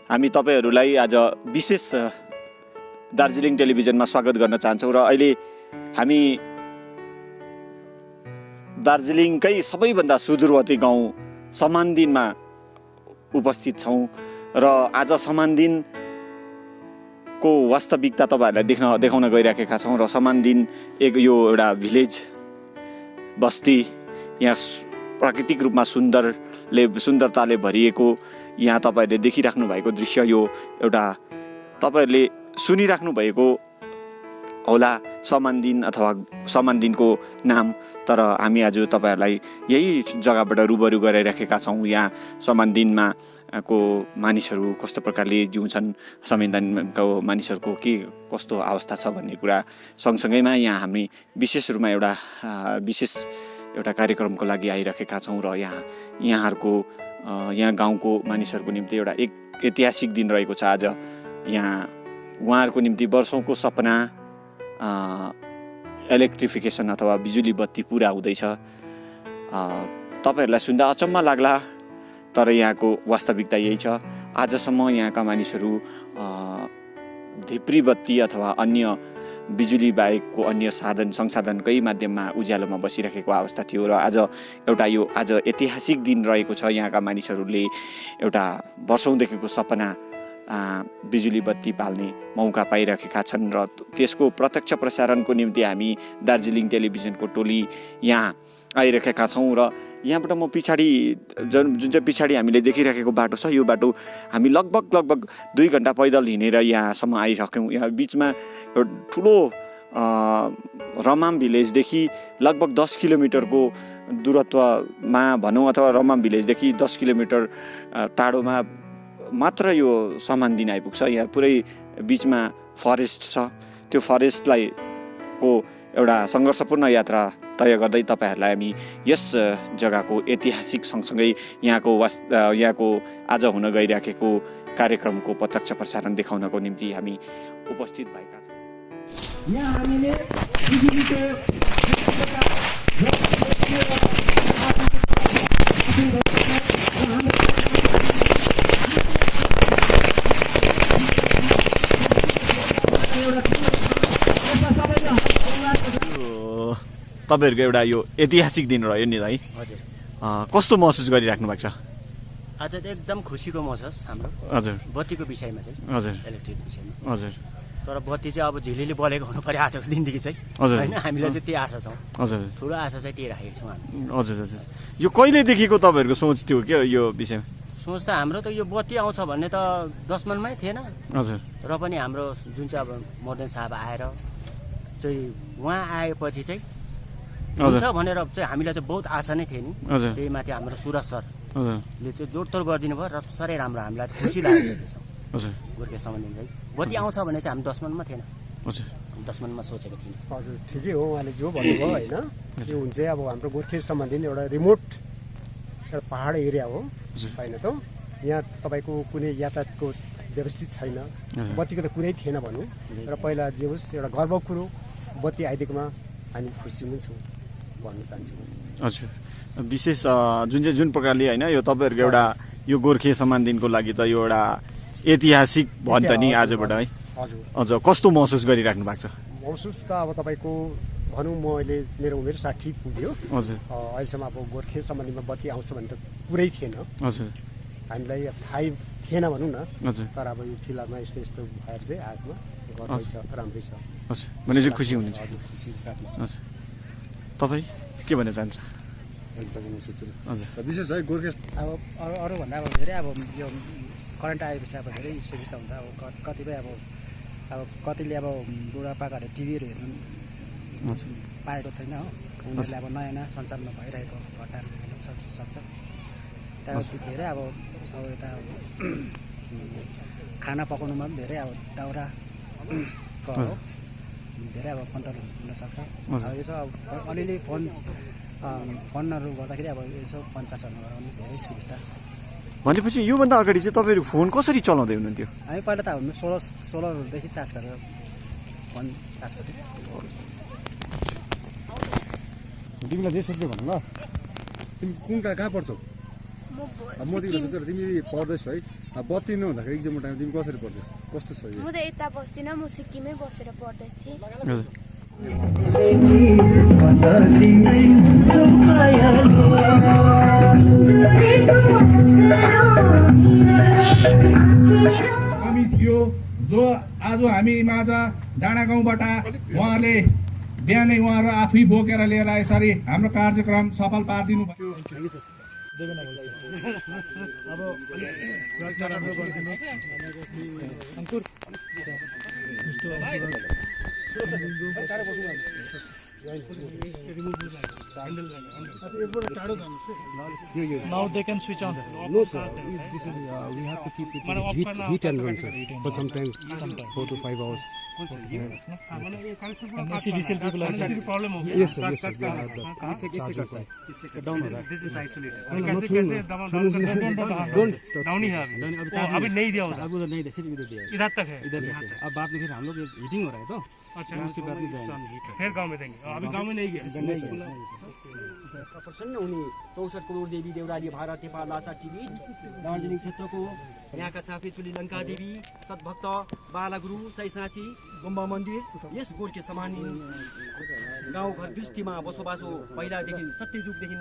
हामी तपाईहरूलाई आज विशेष दार्जिलिङ टेलिभिजनमा स्वागत गर्न चाहन्छौँ र अहिले हामी दार्जिलिङकै सबैभन्दा सुदूरवर्ती गाउँ समानदिनमा उपस्थित छौँ र आज समानदिनको वास्तविकता तपाईँहरूलाई देखाउन गइराखेका छौँ र समानदिन यो एउटा भिलेज बस्ती यहाँ प्राकृतिक रूपमा सुन्दरताले भरिएको यहाँ तपाईँहरूले देखिराख्नु भएको दृश्य यो एउटा तपाईँहरूले सुनिराख्नु भएको होला समानदिन अथवा समानदिनको नाम। तर हामी आज तपाईँहरूलाई यही जग्गाबाट रुबरु गराइराखेका छौँ। यहाँ समानदिनमा को मानिसहरू कस्तो प्रकारले जिउँछन्, समानदिनको मानिसहरूको के कस्तो अवस्था छ भन्ने कुरा सँगसँगैमा यहाँ हामी विशेष रूपमा विशेष एउटा कार्यक्रमको लागि आइरहेका छौँ र यहाँ गाउँको मानिसहरूको निम्ति एउटा ऐतिहासिक दिन रहेको छ आज। यहाँ उहाँहरूको निम्ति वर्षौँको सपना इलेक्ट्रिफिकेसन अथवा बिजुली बत्ती पुरा हुँदैछ। तपाईँहरूलाई सुन्दा अचम्म लाग्ला, तर यहाँको वास्तविकता यही छ। आजसम्म यहाँका मानिसहरू धिप्री बत्ती अथवा अन्य बिजुली बाहेकको अन्य संसाधनकै माध्यममा उज्यालोमा बसिरहेको अवस्था थियो र आज ऐतिहासिक दिन रहेको छ। यहाँका मानिसहरूले एउटा वर्षौँदेखिको सपना बिजुली बत्ती पाल्ने मौका पाइरहेका छन् र त्यसको प्रत्यक्ष प्रसारणको निम्ति हामी दार्जिलिङ टेलिभिजनको टोली यहाँ आइरहेका छौँ र यहाँबाट म पछाडि जुन चाहिँ पछाडि हामीले देखिरहेको बाटो छ, यो बाटो हामी लगभग 2 घन्टा पैदल हिँडेर यहाँसम्म आइसक्यौँ। यहाँ बिचमा एउटा ठुलो रमाम भिलेजदेखि लगभग 10 किलोमिटरको दूरत्वमा भनौँ अथवा रमाम भिलेजदेखि 10 किलोमिटर टाढोमा मात्र यो समानदिन आइपुग्छ। यहाँ पुरै बिचमा फरेस्ट छ। त्यो फरेस्टलाई को एउटा सङ्घर्षपूर्ण यात्रा तय गर्दै तपाईँहरूलाई हामी यस जग्गाको ऐतिहासिक सँगसँगै यहाँको आज हुन गइराखेको कार्यक्रमको प्रत्यक्ष प्रसारण देखाउनको निम्ति हामी उपस्थित भएका छौँ। यहाँ हामीले तपाईँहरूको एउटा यो ऐतिहासिक दिन रह्यो नि है। हजुर। कस्तो महसुस गरिराख्नु भएको छ? आज त एकदम खुसीको महसुस हाम्रो। हजुर। बत्तीको विषयमा चाहिँ। हजुर। इलेक्ट्रिक विषयमा। हजुर। तर बत्ती चाहिँ अब झिलिली बलेको हुनु पर्यो आजको दिनदेखि चाहिँ। हजुर। होइन, हामीलाई चाहिँ त्यही आशा छौँ। हजुर। ठुलो आशा चाहिँ त्यही राखेको छौँ हामी। हजुर हजुर। यो कहिलेदेखिको तपाईँहरूको सोच थियो के यो विषयमा? सोच त हाम्रो त यो बत्ती आउँछ भन्ने त 10 मनमै थिएन। हजुर। र पनि हाम्रो जुन चाहिँ अब मोर्देन साहब आएर चाहिँ उहाँ आएपछि चाहिँ हुन्छ भनेर चाहिँ हामीलाई चाहिँ बहुत आशा नै थियो नि। त्यही माथि हाम्रो सुरज सरले चाहिँ जोडतोड गरिदिनु भयो र साह्रै राम्रो, हामीलाई खुसी लागेको छ। हजुर। गोर्खे समानदिन चाहिँ बत्ती आउँछ भने चाहिँ हामी 10 मनमा थिएन। हजुर। 10 मनमा सोचेको थिएन। हजुर, ठिकै हो उहाँले जो भन्नुभयो होइन। यो हुन्छ अब हाम्रो गोर्खे समानदिन एउटा रिमोट एउटा पहाड एरिया हो होइन त। यहाँ तपाईँको कुनै यातायातको व्यवस्थित छैन, बत्तीको त कुरै थिएन भनौँ। र पहिला जे होस् एउटा गर्वको कुरो बत्ती आइदिएकोमा हामी खुसी पनि छौँ भन्न चाहन्छु। हजुर। विशेष जुन प्रकारले होइन यो तपाईँहरूको एउटा यो गोर्खे समानदिनको लागि त यो एउटा ऐतिहासिक भन्छ नि आजबाट है। हजुर। हजुर। कस्तो महसुस गरिराख्नु भएको छ? महसुस त अब तपाईँको भनौँ म अहिले मेरो उमेर 60 पुग्यो। हजुर। अहिलेसम्म अब गोर्खे समानदिनमा बत्ती आउँछ भने त कुरै थिएन। हजुर। हामीलाई थाहै थिएन भनौँ न। हजुर। तर अब यो फिलहालमा यस्तो भएर चाहिँ आजमा गर्दै छ, राम्रै छ। हजुर। भनेपछि खुसी हुनुहुन्छ? हजुर, खुसीको साथमा। हजुर। तपाईँ के भन्न चाहन्छ? हजुर। विशेष है गोर्खे अब अरूभन्दा अब धेरै अब यो करेन्ट आएपछि अब धेरै सुविस्ता हुन्छ। अब कतिपय अब कतिले अब बुढापाकाहरूले टिभीहरू हेर्नु पाएको छैन हो। उनीहरूले अब नयाँ सञ्चारमा भइरहेको घटनाहरू हेर्न सक्छ। त्यहाँपछि धेरै अब यता खाना पकाउनुमा पनि धेरै अब दाउरा हो, धेरै अब कन्ट्रोल हुनसक्छ। अब यसो अब अलिअलि फोनहरू गर्दाखेरि अब यसो 50-60 गराउनु धेरै सुविस्ता। भनेपछि योभन्दा अगाडि चाहिँ तपाईँहरू फोन कसरी चलाउँदै हुनुहुन्थ्यो? हामी पहिला त हामी सोलरदेखि चार्ज गरेर फोन चार्ज गर्थ्यौँ। तिमीलाई जे सोध्दै भन्नु ल, तिमी कहाँ पढ्छौ? मतिर सोचेर तिमी पढ्दैछौ है बत्ती नहुँदाखेरि एक्जामको टाइम तिमी कसरी पढ्छौ कस्तो छ यो म त यता बस्दिनँ म सिक्किमै बसेर पढ्दै थिएँ कमी थियो जो आज हामी माझ डाँडा गाउँबाट उहाँले बिहानै उहाँहरू आफै बोकेर लिएर यसरी हाम्रो कार्यक्रम सफल पारिदिनु भयो Now they can switch on. No, sir. This is we have to keep it heat and run, sir. For sometimes 4 to 5 hours. And ACDCL people are Yes, sir. Yes, sir. Down होला this is isolated down ही है अभी नहीं दिया होता अब उधर नहीं सिर्फ इधर दिया इधर तक है इधर अब बाद में फिर हम लोग हीटिंग हो रहा है तो अच्छा उसके बाद में जाएंगे फिर गांव में देंगे अभी गांव में नहीं गया प्रसन्न हुने 64 करोड देवी देउराली भारत नेपाल लासा टिभी दार्जिलिङ क्षेत्रको यहाँका साफे चुली लङ्का देवी सद्भक्त बालागुरु सही साँची गुम्बा मन्दिर यस गोर्खे समान गाउँघर बस्तीमा बसोबासो पहिलादेखि सत्ययुगदेखि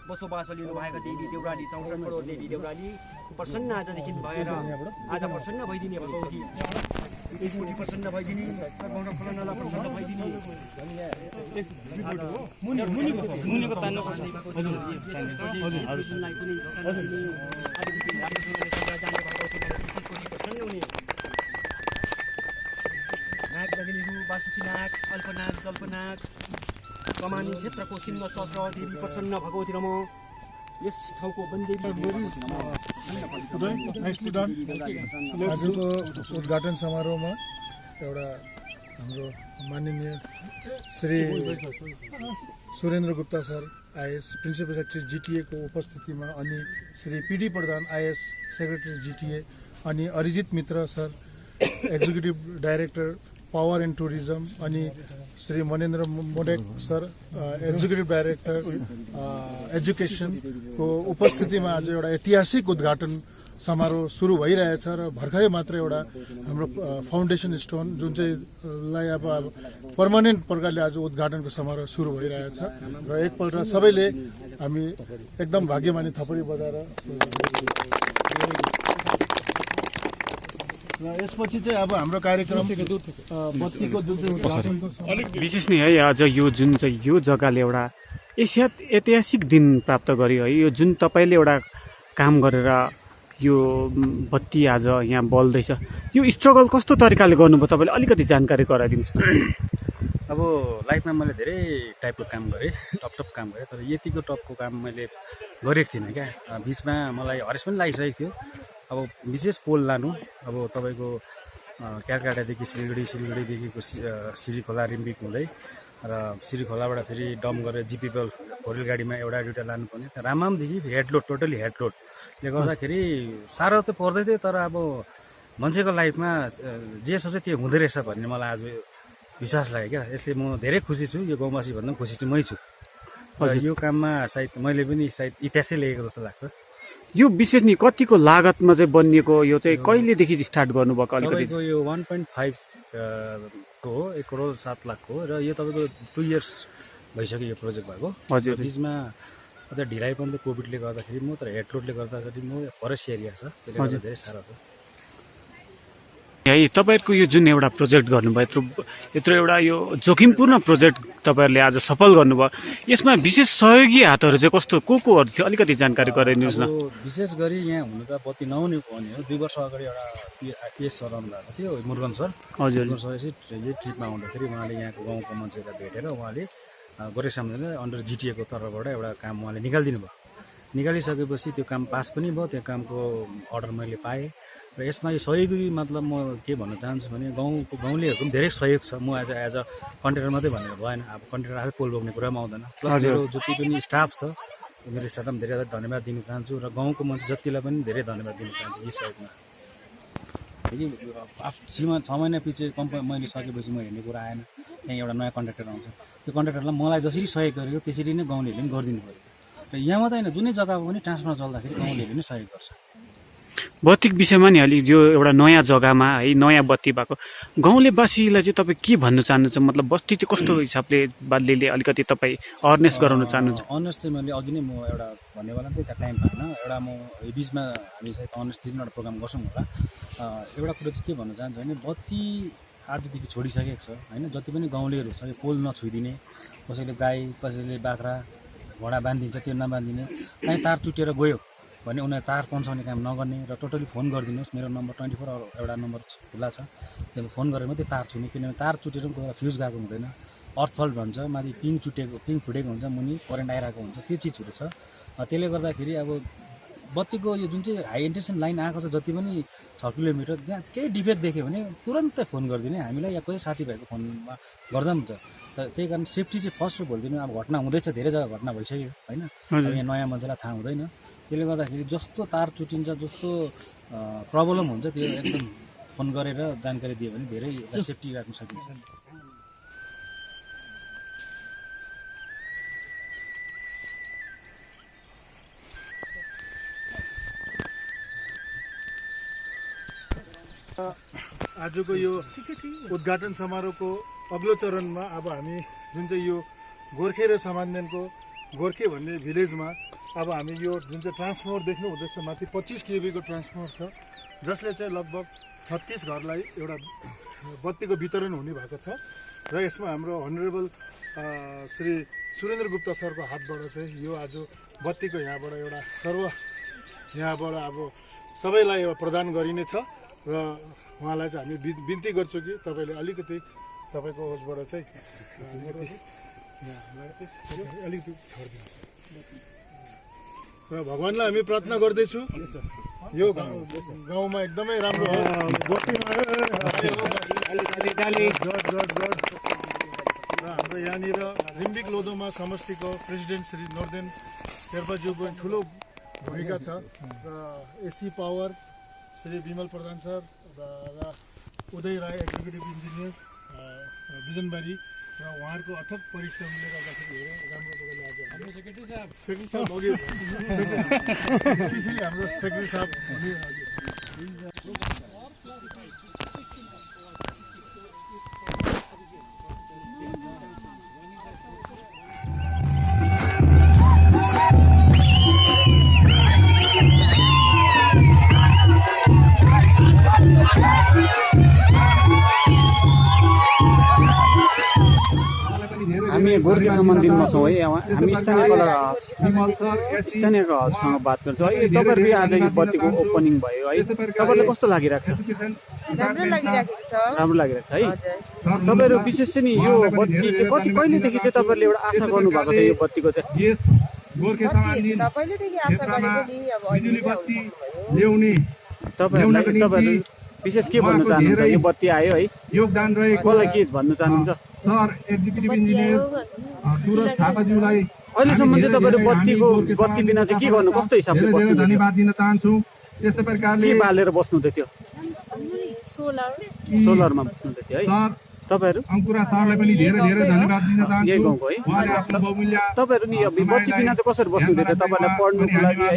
बसोबासो लिनुभएका देवी देउराली 64 करोड देवी देउराली प्रसन्न आजदेखि भएर आज प्रसन्न भइदिने भगवती एकचोटि प्रसन्न भइदिने सर्वौँठा फलनला प्रसन्न भइदिने मुनिको तान्न सक्ने हजुरलाई कुनै जाने प्रसन्न हुने नाग नगिनीहरू वासुकीनाग अल्पनाग जल्पनाग कमानी क्षेत्रको सिंह सहस्र देवी प्रसन्न भगवती रम यस ठाउँको वनदेवी आजको उद्घाटन समारोहमा एउटा हाम्रो माननीय Shri Surendra Gupta sir IAS principal secretary GTA को उपस्थितिमा अनि Shri PD Pradhan IAS secretary GTA अनि Arijit Mitra sir executive director power and tourism अनि Shri Manendra Modak sir executive director education को उपस्थितिमा आज एउटा ऐतिहासिक उद्घाटन समारोह सुरु भइरहेछ र भर्खरै मात्र एउटा हाम्रो फाउन्डेसन स्टोन जुन चाहिँ लाई अब पर्मानेन्ट प्रकारले आज उद्घाटनको समारोह सुरु भइरहेछ र एकपल्ट सबैले हामी एकदम भाग्यमानी थपडी बजाएर र यसपछि चाहिँ अब हाम्रो कार्यक्रम बत्तीको जुन चाहिँ उद्घाटनको विशेष नै है आज यो जुन चाहिँ यो जग्गाले एउटा ऐतिहासिक दिन प्राप्त गर्यो है यो जुन तपाईँले एउटा काम गरेर यो बत्ती आज यहाँ बल्दैछ यो स्ट्रगल कस्तो तरिकाले गर्नुभयो तपाईँले अलिकति जानकारी गराइदिनुहोस् न अब लाइफमा मैले धेरै टाइपको काम गरेँ टप काम गरेँ तर यतिको टपको काम मैले गरेको थिइनँ क्या बिचमा मलाई हरेस पनि लागिसकेको थियो अब विशेष पोल लानु अब तपाईँको क्यालकाटादेखि सिलगढीदेखिको सिरीखोला रिम्बिक हुँदै र सिरीखोलाबाट फेरि डम्प गरेर जिपिपल फोरेल गाडीमा एउटा दुइटा लानुपर्ने राममामदेखि हेडलोड टोटली हेडलोडले गर्दाखेरि साह्रो त पर्दै थियो तर अब मान्छेको लाइफमा जे सोच्यो त्यो हुँदो रहेछ भन्ने मलाई आज विश्वास लाग्यो क्या यसले म धेरै खुसी छु यो गाउँवासी भन्दा पनि खुसी चाहिँ मै छु यो काममा सायद मैले पनि सायद इतिहासै लेखेको जस्तो लाग्छ यो विशेष नि कतिको लागतमा चाहिँ बनिएको यो चाहिँ कहिलेदेखि स्टार्ट गर्नुभएको अलिकति यो 1.5 को हो 1 करोड 7 लाखको हो र यो तपाईँको 2 इयर्स भइसक्यो यो प्रोजेक्ट भएको हजुर बिचमा अझ ढिलाइ पनि त कोभिडले गर्दाखेरि म तर हेडलोडले गर्दाखेरि म फरेस्ट एरिया छ त्यसले गर्दा धेरै साह्रो छ है तपाईँहरूको यो जुन एउटा प्रोजेक्ट गर्नुभयो यत्रो एउटा यो जोखिमपूर्ण प्रोजेक्ट तपाईँहरूले आज सफल गर्नुभयो यसमा विशेष सहयोगी हातहरू चाहिँ कस्तो कोहरू थियो अलिकति जानकारी गराइदिनुहोस् न विशेष गरी यहाँ हुनु त बत्ती नहुने भने 2 वर्ष अगाडि एउटा पिएस सर आउनुभएको थियो मुरुगन सर हजुर सर यही ट्रिपमा आउँदाखेरि उहाँले यहाँको गाउँको मान्छेलाई भेटेर उहाँले गोरे सामने अन्डर जिटिएको तर्फबाट एउटा काम उहाँले निकालिदिनु भयो निकालिसकेपछि त्यो काम पास पनि भयो त्यो कामको अर्डर मैले पाएँ र यसमा यो सहयोगी मतलब म के भन्न चाहन्छु भने गाउँलेहरूको पनि धेरै सहयोग छ म एज अ कन्ट्रेक्टर मात्रै भनेर भएन अब कन्ट्रेक्टर आफै पोल बोक्ने कुरा पनि आउँदैन प्लस मेरो जति पनि स्टाफ छ मेरो स्टाफलाई पनि धेरै धन्यवाद दिन चाहन्छु र गाउँको मान्छे जतिलाई पनि धेरै धन्यवाद दिन चाहन्छु यो सहयोगमा 6 महिना पछि कम्पनी मैले सकेपछि म हेर्ने कुरा आएन त्यहाँ एउटा नयाँ कन्ट्राक्टर आउँछ त्यो कन्ट्राक्टरलाई मलाई जसरी सहयोग गरेको त्यसरी नै गाउँलेहरूले पनि गरिदिनु पऱ्यो र यहाँ मात्रै होइन जुनै जग्गामा पनि ट्रान्सफर्मर चल्दाखेरि गाउँले पनि सहयोग गर्छ। बत्तीको विषयमा नि अलि यो एउटा नयाँ जग्गामा है नयाँ बत्ती भएको गाउँले वासीलाई चाहिँ तपाईँ के भन्नु चाहनुहुन्छ? मतलब बत्ती चाहिँ कस्तो हिसाबले बाल्यले अलिकति तपाईँ अवेरनेस गराउन चाहनुहुन्छ? अवेरनेस चाहिँ मैले अघि नै म एउटा भन्ने बेला त्यही टाइम पाएन, एउटा म यो बिचमा हामी सायद अवेरनेस दिन एउटा प्रोग्राम गर्छौँ होला। एउटा कुरो चाहिँ के भन्न चाहन्छु भने बत्ती आजदेखि छोडिसकेको छ होइन। जति पनि गाउँलेहरू छ यो पोल नछुइदिने, कसैले गाई कसैले बाख्रा घोडा बाँधिदिन्छ त्यो नबाँधिने, कहीँ तार चुटेर गयो भने उनीहरू तार पन्साउने काम नगर्ने र टोटली फोन गरिदिनुहोस्। मेरो नम्बर 24 एउटा नम्बर खुल्ला छ, त्यसमा फोन गरेर मात्रै तार छुने, किनभने तार चुटेर पनि कोही बेला फ्युज गएको हुँदैन, अर्थफल्ट भन्छ, माथि पिङ फुटेको हुन्छ, मुनि करेन्ट आइरहेको हुन्छ, त्यो चिजहरू छ। त्यसले गर्दाखेरि अब बत्तीको यो जुन चाहिँ हाई इन्टेन्सन लाइन आएको छ जति पनि 6 किलोमिटर जहाँ केही डिफेक्ट देख्यो भने तुरन्तै फोन गरिदिने हामीलाई या कोही साथीभाइको फोनमा गर्दा पनि हुन्छ। त्यही कारण सेफ्टी चाहिँ फर्स्ट बोलिदिनु। अब घटना हुँदैछ, धेरै जग्गा घटना भइसक्यो होइन, अब यहाँ नयाँ मान्छेलाई थाहा हुँदैन। त्यसले गर्दाखेरि जस्तो तार चुटिन्छ जस्तो प्रब्लम हुन्छ त्यो एकदम फोन गरेर जानकारी दियो भने धेरै सेफ्टी राख्न सकिन्छ। आजको यो उद्घाटन समारोहको अग्लो चरणमा अब हामी जुन चाहिँ यो गोर्खे र समान्देनको गोर्खे भन्ने भिलेजमा अब हामी यो जुन चाहिँ ट्रान्सफर्मर देख्नु हुँदैछ माथि 25 केबीको ट्रान्सफर्मर छ, जसले चाहिँ लगभग 36 घरलाई एउटा बत्तीको वितरण हुने भएको छ। र यसमा हाम्रो अनरेबल श्री सुरेन्द्र गुप्ता सरको हातबाट चाहिँ यो आज बत्तीको यहाँबाट एउटा यहाँबाट अब सबैलाई एउटा प्रदान गरिनेछ। र उहाँलाई चाहिँ हामी बिन्ती गर्छौँ कि तपाईँले अलिकति तपाईँको उसबाट चाहिँ अलिकति छोडिदिनुहोस्। र भगवान्लाई हामी प्रार्थना गर्दैछु यो गाउँमा एकदमै राम्रो होस्। र हाम्रो यहाँनिर रिम्बिक लोधोमा समष्टिको प्रेसिडेन्ट श्री नोर्देन शेर्पाज्यूको ठुलो भूमिका छ। र एसी पावर श्री विमल प्रधान सर र उदय राई एक्जिक्युटिभ इन्जिनियर बिजनबारी र उहाँहरूको अथक परिश्रमले गर्दाखेरि धेरै राम्रो प्रकारले आज हाम्रो सेक्रेटरी साहब अघि स्पेसली हाम्रो सेक्रेटरी साहब हामी गोर्खे सम्बन्धमा छौँ है। हामी स्थानीयसँग बात गर्छौँ है। तपाईँहरूको आज यो बत्तीको ओपनिङ भयो है, तपाईँलाई कस्तो लागिरहेको छ? राम्रो लागिरहेको छ है। तपाईँहरू विशेष चाहिँ नि यो बत्ती चाहिँ कहिलेदेखि चाहिँ तपाईँहरूले एउटा आशा गर्नुभएको थियो यो बत्तीको चाहिँ? पहिलेदेखि आशा गरेको नि अब तपाईँहरू विशेष के भन्न चाहनुहुन्छ? यो बत्ती आयो है, योगदान रहे कसलाई के भन्न चाहनुहुन्छ? सर एक्जिक्युटिभ इन्जिनियर सुरज थापाज्यूलाई अहिलेसम्म चाहिँ तपाईँहरू बत्ती बिना चाहिँ के गर्नु, कस्तो हिसाबले धेरै धन्यवाद दिन चाहन्छु। यस्तै प्रकारले के बालेर बस्नुहुँदै थियो? सोलरमा बस्नुहुँदै थियो है तपाईँहरू? अङ्कुरा सरलाई पनि धेरै धेरै धन्यवाद दिन चाहन्छु। यही गाउँको है उहाँले आफ्नो बहुमूल्य तपाईँहरू नि बत्ती बिना चाहिँ कसरी बस्नुहुँदै थियो? तपाईँलाई पढ्नुको लागि है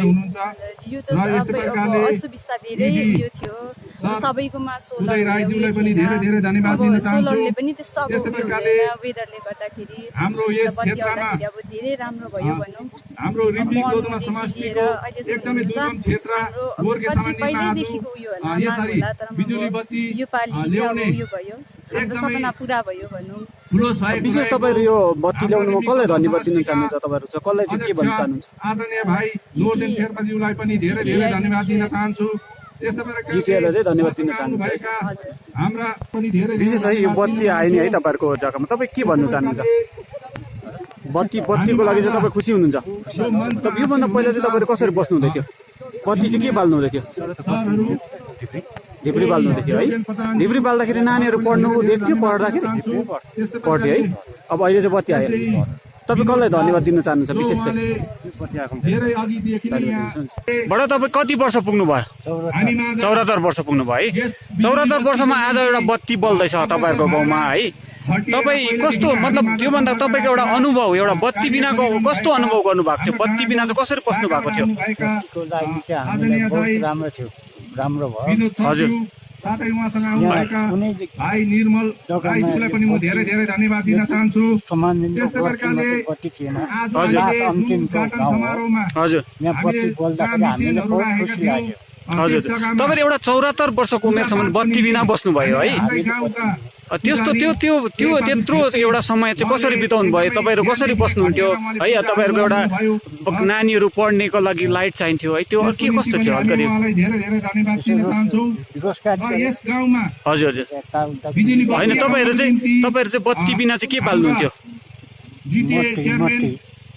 यो त अब असुविस्ता धेरै यो थियो सबैकोमा। उदय राईज्यूलाई पनि धेरै धेरै धन्यवाद दिन चाहन्छु। सोलरले पनि त्यस्तो अब वेदरले गर्दाखेरि हाम्रो यस क्षेत्रमा अब धेरै राम्रो भयो भनौँ। हाम्रो रिम्बिक लोधोमा समष्टिको एकदमै दुर्गम क्षेत्र गोर्खे समान्दिमा आज यसरी बिजुली बत्ती ल्याउने सपना पुरा भयो भनौँ। ठुलो सहयोग। विशेष तपाईँहरू यो बत्ती ल्याउनुमा कसलाई धन्यवाद दिन चाहनुहुन्छ? तपाईँहरू चाहिँ कसलाई चाहिँ के भन्न चाहनुहुन्छ? आदरणीय भाइ नोर्देन शेर्पाज्यूलाई पनि धेरै धेरै धन्यवाद दिन चाहन्छु। जिटिएलाई चाहिँ धन्यवाद दिन चाहनुहुन्छ? हाम्रा पनि धेरै विशेष है यो बत्ती आयो नि है तपाईँहरूको जग्गामा, तपाईँ के भन्नु चाहनुहुन्छ? बत्तीको लागि चाहिँ तपाईँ खुसी हुनुहुन्छ? योभन्दा पहिला चाहिँ तपाईँहरू कसरी बस्नुहुँदै थियो? बत्ती चाहिँ के बाल्नुहुँदै थियो? ढिब्री बाल्नुहुँदै थियो है। ढिब्री बाल्दाखेरि नानीहरू पढ्नु देख्थ्यो, पढ्दाखेरि पढ्थ्यो है। अब अहिले चाहिँ बत्ती आयो, तपाईँ कसलाई धन्यवाद दिन चाहनुहुन्छ? विशेष चाहिँ बडा तपाईँ कति वर्ष पुग्नु भयो? 74 वर्ष पुग्नु भयो है। 74 वर्षमा आज एउटा बत्ती बल्दैछ तपाईँहरूको गाउँमा है। तपाईँ कस्तो मतलब त्योभन्दा तपाईँको एउटा अनुभव एउटा बत्ती बिनाको कस्तो अनुभव गर्नुभएको थियो बत्ती बिना चाहिँ कसरी बस्नु भएको थियो राम्रो थियो राम्रो भयो हजुर साथै उहाँसँग आउनुभएका भाइ निर्मल राईज्यूलाई पनि म धेरै धेरै धन्यवाद दिन चाहन्छु। त्यस्तै प्रकारले आज उद्घाटन समारोहमा हजुर मिसिनहरू राखेका थियौँ। हजुर तपाईँले एउटा 74 वर्षको उमेरसम्म बत्ती बिना बस्नुभयो है त्यस्तो त्यो त्यत्रो एउटा समय चाहिँ कसरी बिताउनु भयो तपाईँहरू कसरी बस्नुहुन्थ्यो है तपाईँहरूको एउटा नानीहरू पढ्नेको लागि लाइट चाहिन्थ्यो है त्यो के कस्तो थियो अलिकति धेरै धेरै धन्यवाद दिन चाहन्छु। यस गाउँमा हजुर हजुर होइन तपाईँहरू चाहिँ बत्ती बिना चाहिँ के पाल्नुहुन्थ्यो जिटिए चेयरम्यान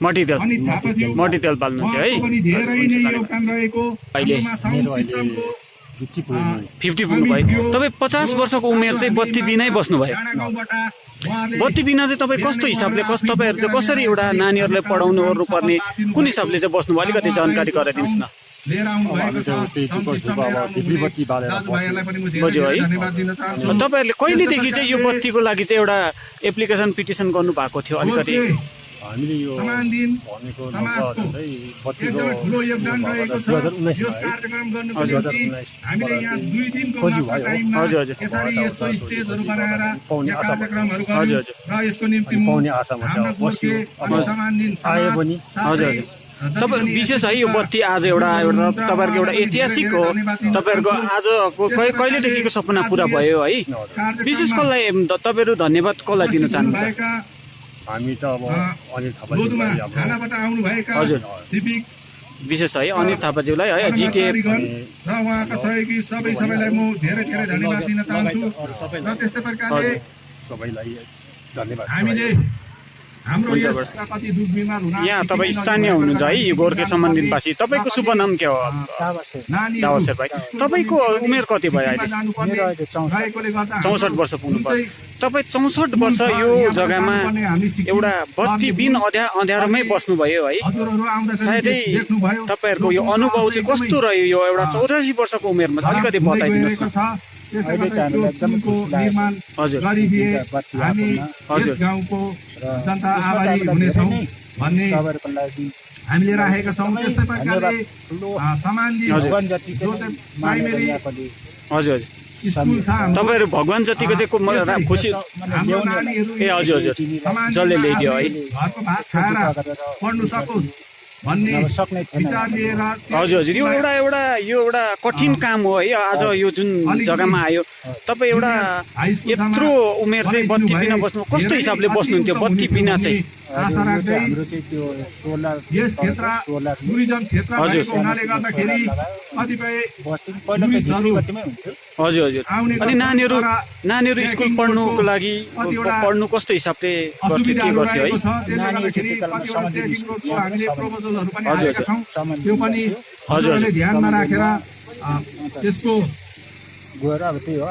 मट्टीतेल पाल्नुहुन्थ्यो है पनि धेरै नै योगदान रहेको अहिले 50 पुग्नुभयो तपाईँ 50 वर्षको उमेर चाहिँ बत्ती बिनै बस्नुभयो बत्ती बिना चाहिँ तपाईँ कस्तो हिसाबले तपाईँहरू चाहिँ कसरी एउटा नानीहरूलाई पढाउनु ओर्नु पर्ने कुन हिसाबले चाहिँ बस्नुभयो अलिकति जानकारी गराइदिनुहोस् न बुझ्यो है तपाईँहरूले कहिलेदेखि चाहिँ यो बत्तीको लागि चाहिँ एउटा एप्लिकेसन पिटिसन गर्नु भएको थियो अलिकति हामीले यो भनेको समाजको एकदमै ठुलो योगदान रहेको छ। यस कार्यक्रम गर्नको निम्ति हामीले यहाँ 2 दिनको मात्र टाइममा यसरी यस्तो स्टेजहरू बनाएर यहाँ कार्यक्रमहरू गर्यौं र यसको निम्ति हाम्रो गोष्ठी अनि समान दिन आयो पनि हजुर तपाईँ विशेष है यो बत्ती आज एउटा तपाईँहरूको एउटा ऐतिहासिक हो तपाईँहरूको आजको कहिलेदेखिको सपना पुरा भयो है विशेष कसलाई तपाईँहरू धन्यवाद कसलाई दिन चाहनुहुन्छ हामी त अब अनिल थापाज्यूलाई हजुर सिपिक विशेष है अनिल थापाज्यूलाई है जिके र उहाँका सहयोगी सबैलाई म धेरै धेरै धन्यवाद दिन चाहन्छु र त्यस्तै प्रकारले सबैलाई धन्यवाद हामीले हाम्रो कति दुख बिमार हुन यहाँ तपाईँ स्थानीय हुनुहुन्छ है यो गोर्खे सम्बन्धितवासी तपाईँको शुभ नाम के हो दावशेर भाइ तपाईँको उमेर कति भयो अहिले 64 वर्ष पुग्नु पर्यो तपाईँ 64 वर्ष यो जग्गामा एउटा बत्ती बिन अँध्यारोमै बस्नुभयो है सायदै तपाईँहरूको यो अनुभव चाहिँ कस्तो रह्यो यो एउटा 84 वर्षको उमेरमा अलिकति बताइदिनुहोस् न हजुर हजुर गाउँको जनता आभारी हुनेछौँ भन्ने हामीले राखेका छौँ। त्यस्तै प्रकारले समान दिन जो चाहिँ प्राइमेरी हजुर स्कुल छ तपाईँहरू भगवान जतिको चाहिँ खुसी ए हजुर हजुर जसले ल्याइदियो है घरको भात खाएर पढ्नु सकोस् भन्ने विचार लिएर हजुर हजुर यो एउटा कठिन काम हो है आज यो जुन जग्गामा आयो तपाईँ एउटा यत्रो उमेर चाहिँ बत्ती बिना बस्नु कस्तो हिसाबले बस्नुहुन्थ्यो बत्ती बिना चाहिँ आशा राख्दै यस क्षेत्र टुरिज्म क्षेत्र भएको हुनाले गर्दाखेरि कतिपय हजुर हजुर अनि नानीहरू स्कुल पढ्नुको लागि पढ्नु कस्तो हिसाबले असुविधा गर्थ्यो है त्यो पनि हजुरले ध्यानमा राखेर त्यसको गएर अब त्यही हो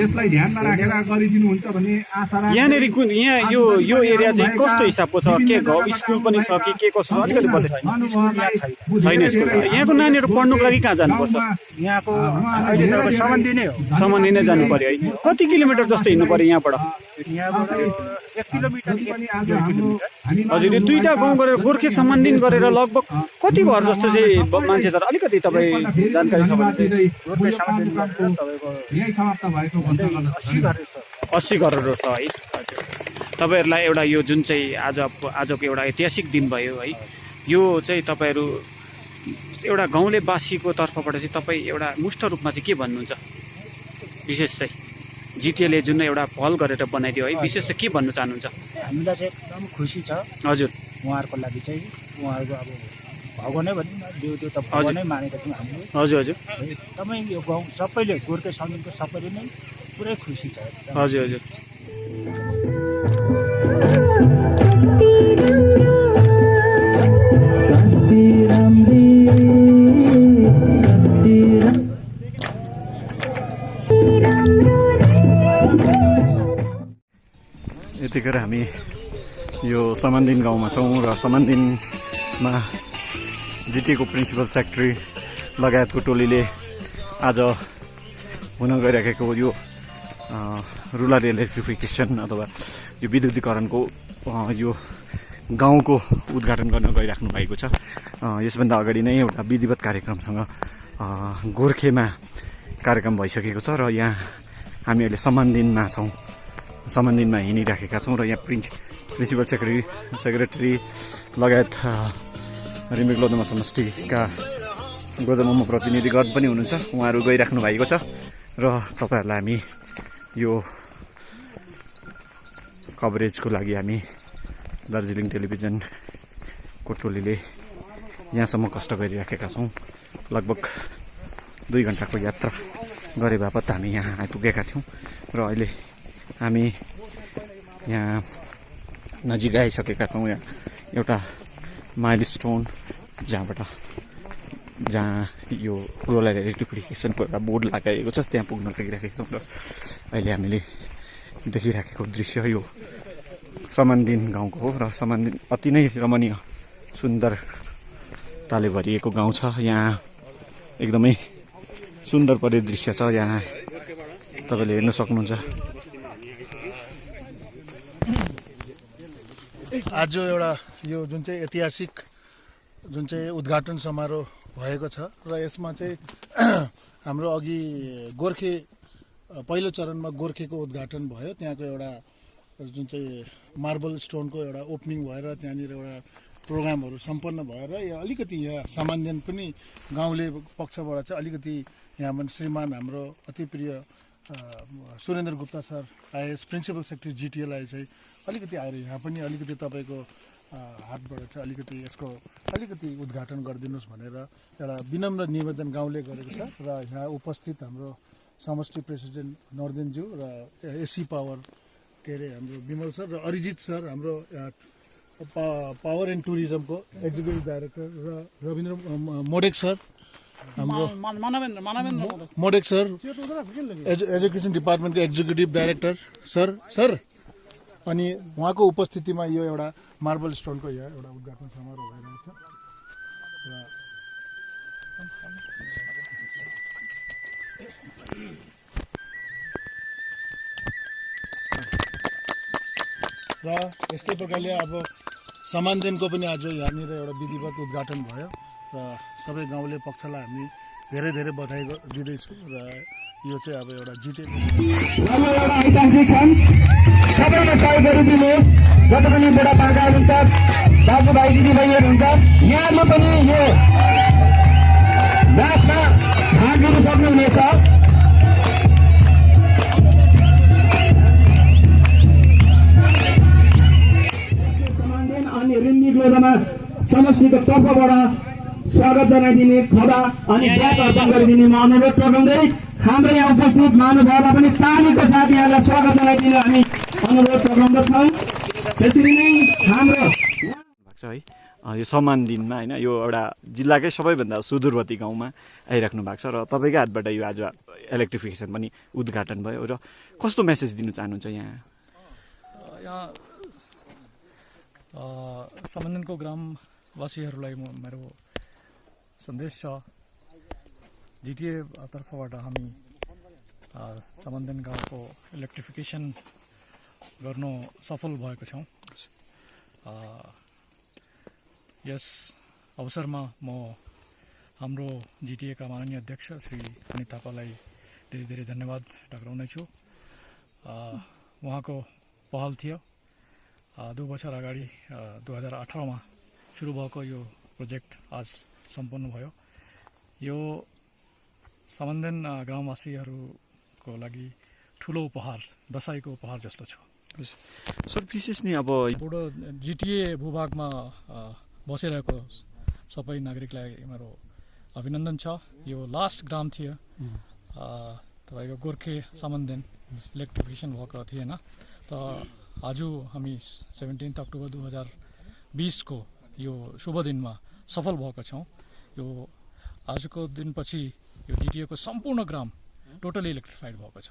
यसलाई ध्यानमा राखेर गरिदिनुहुन्छ भन्ने आशा राख्छु। यहाँनिर कुन यहाँ यो एरिया चाहिँ कस्तो हिसाबको छ के गाउँ स्कुल पनि छ कि के कस्तो अलिकति छैन स्कुल यहाँको नानीहरू पढ्नुको लागि कहाँ जानुपर्छ यहाँको अहिले त सम्बन्धी नै हो सम्बन्धी नै जानु पर्यो है कति किलोमिटर जस्तो हिँड्नु पर्यो यहाँबाट 1 किलोमिटर हजुर यो दुईटा गाउँ गरेर गोर्खे सम्बन्धी गरेर लगभग कति घर जस्तो चाहिँ मान्छे छ अलिकति तपाईँ जानकारी छ भने 80 घरहरू छ है तपाईँहरूलाई एउटा यो जुन चाहिँ आजको एउटा ऐतिहासिक दिन भयो है यो चाहिँ तपाईँहरू एउटा गाउँलेवासीको तर्फबाट चाहिँ तपाईँ एउटा मुष्ट रूपमा चाहिँ के भन्नुहुन्छ विशेष चाहिँ जिटिएले जुन एउटा पहल गरेर बनाइदियो है विशेष चाहिँ के भन्न चाहनुहुन्छ हामीलाई चाहिँ एकदम खुसी छ हजुर उहाँहरूको लागि चाहिँ उहाँहरूको अब भगवानै भनौँ न देउता भगवानै मानेका छौँ हामीले हजुर हजुर एकदमै यो गाउँ सबैले गोर्खे समितिको सबैले नै पुरै खुसी छ हजुर हजुर यतिखेर हामी यो समन्दिन गाउँमा छौँ र समन्दिनमा जिटिएको प्रिन्सिपल सेक्रेटरी लगायतको टोलीले आज हुन गइरहेको यो रुरल इलेक्ट्रिफिकेसन अथवा यो विद्युतीकरणको यो गाउँको उद्घाटन गर्न गइराख्नु भएको छ। यसभन्दा अगाडि नै एउटा विधिवत कार्यक्रमसँग गोर्खेमा कार्यक्रम भइसकेको छ र यहाँ हामी अहिले सम्मानदिनमा छौँ। सम्मानदिनमा हिँडिराखेका छौँ र यहाँ प्रिन्सिपल सेक्रेटरी लगायत रिम्बिक लोधोमा समष्टिका गोजमम्म प्रतिनिधिगण पनि हुनुहुन्छ। उहाँहरू गइराख्नु भएको छ र तपाईँहरूलाई हामी यो कभरेजको लागि हामी दार्जिलिङ टेलिभिजनको टोलीले यहाँसम्म कष्ट गरिराखेका छौँ। लगभग 2 घन्टाको यात्रा गरे बापत हामी यहाँ आइपुगेका थियौँ र अहिले हामी यहाँ नजिक आइसकेका छौँ। यहाँ एउटा माइलस्टोन जहाँ यो रुरल इलेक्ट्रिफिकेसनको एउटा बोर्ड लगाएको छ त्यहाँ पुग्न लागिराखेका छौँ र अहिले हामीले देखिराखेको दृश्य यो सम्मानदिन गाउँको हो र सम्मानदिन अति नै रमणीय सुन्दरताले भरिएको गाउँ छ। यहाँ एकदमै सुन्दर परिदृश्य छ। यहाँ तपाईँले हेर्न सक्नुहुन्छ। आज एउटा यो जुन चाहिँ ऐतिहासिक जुन चाहिँ उद्घाटन समारोह भएको छ र यसमा चाहिँ हाम्रो अघि गोर्खे पहिलो चरणमा गोर्खेको उद्घाटन भयो। त्यहाँको एउटा जुन चाहिँ मार्बल स्टोनको एउटा ओपनिङ भएर त्यहाँनिर एउटा प्रोग्रामहरू सम्पन्न भएर यहाँ अलिकति यहाँ सामान्य पनि गाउँले पक्षबाट चाहिँ अलिकति यहाँ श्रीमान हाम्रो अति प्रिय Surendra Gupta sir IAS principal secretary जिटिएलाई चाहिँ अलिकति आएर यहाँ पनि अलिकति तपाईँको हातबाट चाहिँ अलिकति यसको अलिकति उद्घाटन गरिदिनुहोस् भनेर एउटा विनम्र निवेदन गाउँले गरेको छ र यहाँ उपस्थित हाम्रो समष्टि प्रेसिडेन्ट नर्देनज्यू र एसी पावर के अरे हाम्रो विमल सर र अरिजित सर हाम्रो पावर एन्ड टुरिज्मको एक्जिक्युटिभ डाइरेक्टर र रविन्द्र मोडेक सर हाम्रो मोडेक सर एजुकेसन डिपार्टमेन्टको एक्जिक्युटिभ डाइरेक्टर सर अनि उहाँको उपस्थितिमा यो एउटा मार्बल स्टोनको यहाँ एउटा उद्घाटन समारोह भइरहेको छ र यस्तै प्रकारले अब सम्मानदिनको पनि आज यहाँनिर एउटा विधिवत उद्घाटन भयो र सबै गाउँले पक्षलाई हामी धेरै धेरै बधाई दिँदैछु र यो चाहिँ अब एउटा जिटे एउटा ऐतिहासिक क्षण सबैले सहयोग गरिदिने जति पनि बुढापाकाहरू हुन्छ दाजुभाइ दिदीबहिनीहरू हुन्छ यहाँले पनि यो नाचमा भाग लिन सक्नुहुनेछ। अनि रिम्बिक लोधोमा समष्टिको तर्फबाट स्वागत जनाइदिने खदा अनि व्याज अर्पण गरिदिने म अनुरोध गर्दै हाम्रो यहाँ उपस्थित महानुभावलाई पनि तालीको साथ यहाँलाई स्वागत जनाइदिने हामी अनुरोध गर्दछौँ। त्यसरी नै हाम्रो है यो सम्मान दिनमा होइन यो एउटा जिल्लाकै सबैभन्दा सुदूरवर्ती गाउँमा आइराख्नु भएको छ र तपाईँकै हातबाट यो आज इलेक्ट्रिफिकेसन पनि उद्घाटन भयो र कस्तो मेसेज दिनु चाहनुहुन्छ यहाँ सम्बन्धनको ग्रामवासीहरूलाई मेरो सन्देश छ। जिटिए तर्फबाट हामी सम्बन्धन गाउँको इलेक्ट्रिफिकेसन गर्नु सफल भएको छौँ। यस अवसरमा म हाम्रो जिटिएका माननीय अध्यक्ष श्री अनित थापालाई धेरै धेरै धन्यवाद टक्राउँदैछु। उहाँको पहल थियो 2 वर्ष अगाडि 2018मा सुरु भएको यो प्रोजेक्ट आज सम्पन्न भयो। यो सम्बन्धन ग्रामवासीहरूको लागि ठुलो उपहार दशैंको उपहार जस्तो छ। सर विशेष नै अब बुढो जिटिए भूभागमा बसिरहेको सबै नागरिकलाई मेरो अभिनन्दन छ। यो लास्ट ग्राम थियो तपाईँको गोर्खे सम्बन्धन इलेक्ट्रिफिकेसन भएको थिएन। त आज हामी 17 अक्टोबर 2020 को यो शुभ दिनमा सफल भएका छौँ। यो आजको दिनपछि यो जिटिए को सम्पूर्ण ग्राम टोटली इलेक्ट्रिफाइड भएको छ।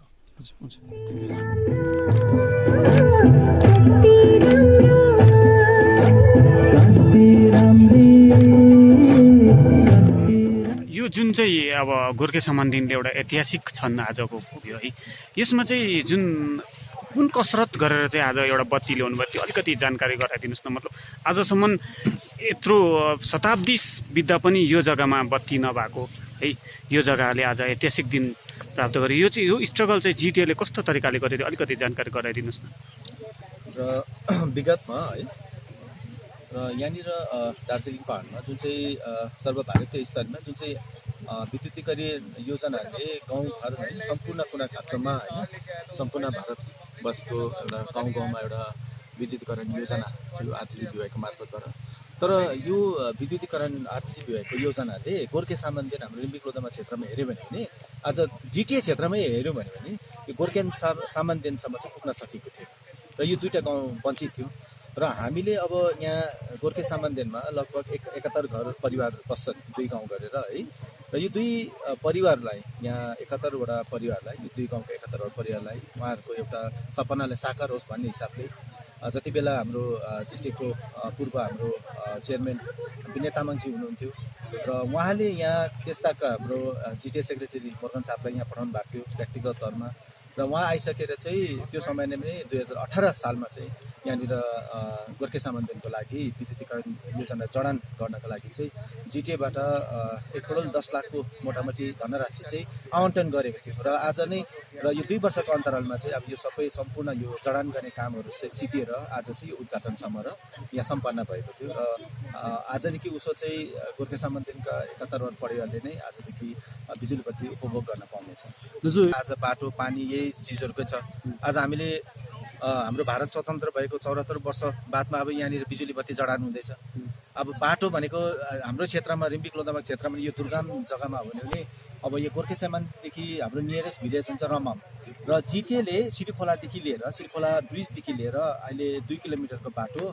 यो जुन चाहिँ अब गोर्खे सम्मान दिनले एउटा ऐतिहासिक क्षण आजको पुग्यो है। यसमा चाहिँ जुन कुन कसरत गरेर चाहिँ आज एउटा बत्ती ल्याउनु भयो त्यो अलिकति जानकारी गराइदिनुहोस् न। मतलब आजसम्म यत्रो शताब्दी बित्दा पनि यो जग्गामा बत्ती नभएको है, यो जग्गाले आज ऐतिहासिक दिन प्राप्त गर्यो। यो चाहिँ यो स्ट्रगल चाहिँ जिटिएले कस्तो तरिकाले गर्यो अलिकति जानकारी गराइदिनुहोस् न। र विगतमा है र यहाँनिर दार्जिलिङ पहाडमा जुन चाहिँ सर्वभारतीय स्तरमा जुन चाहिँ विद्युतीकरण योजनाले गाउँघर होइन सम्पूर्ण कुना काप्चामा होइन सम्पूर्ण भारतवर्षको एउटा गाउँ गाउँमा एउटा विद्युतीकरण योजना थियो आरसिसिबिवाईको मार्फतबाट। तर यो विद्युतीकरण आरसिसिबिवाईको योजनाले गोर्खे सामान्य हाम्रो रिम्बिक लोधोमा क्षेत्रमा हेऱ्यो भने आज जिटिए क्षेत्रमै हेऱ्यौँ भने यो गोर्खे सामान्यसम्म चाहिँ पुग्न सकेको थियो र यो दुईवटा गाउँ वञ्चित थियो। र हामीले अब यहाँ गोर्खे सामान्यमा लगभग 71 घर परिवार बस्छन्, 2 गाउँ गरेर है। र यो 2 परिवारलाई यहाँ 71वटा परिवारलाई यो 2 गाउँको 71वटा परिवारलाई उहाँहरूको एउटा सपनालाई साकार होस् भन्ने हिसाबले जति बेला हाम्रो जिटिएको पूर्व हाम्रो चेयरम्यान विनय तामाङजी हुनुहुन्थ्यो र उहाँले यहाँ त्यस्ताका हाम्रो जिटिए सेक्रेटरी मोर्गन साहबलाई यहाँ पठाउनु भएको थियो व्यक्तिगत तौरमा। र उहाँ आइसकेर चाहिँ त्यो समयमा नै 2018 सालमा चाहिँ यहाँनिर गोर्खे सामान्यको लागि विद्युतीकरण योजना जडान गर्नको लागि चाहिँ जिटिएबाट 1,10,00,000 मोटामोटी धनराशि चाहिँ आवन्टन गरेको थियो। र आज नै र यो 2 वर्षको अन्तरालमा चाहिँ अब यो सबै सम्पूर्ण यो जडान गर्ने कामहरू सिद्धिएर आज चाहिँ यो उद्घाटनसम्म र यहाँ सम्पन्न भएको थियो। र आजदेखि उसो चाहिँ गोर्खे सामान्यका 71 परिवारले नै आजदेखि बिजुली बत्ती उपभोग गर्न पाउनेछ। आज बाटो पानी यही चिजहरूकै छ। आज हामीले हाम्रो भारत स्वतन्त्र भएको 74 वर्ष बादमा अब यहाँनिर बिजुली बत्ती जडान हुँदैछ। अब बाटो भनेको हाम्रो क्षेत्रमा रिम्बिक लोधोमा क्षेत्रमा यो दुर्गम जग्गामा हो भने अब यो गोर्खे सामानदेखि हाम्रो नियरेस्ट भिलेज हुन्छ रमम र जिटिएले सिडिखोलादेखि लिएर सिडिखोला ब्रिजदेखि लिएर अहिले 2 किलोमिटरको बाटो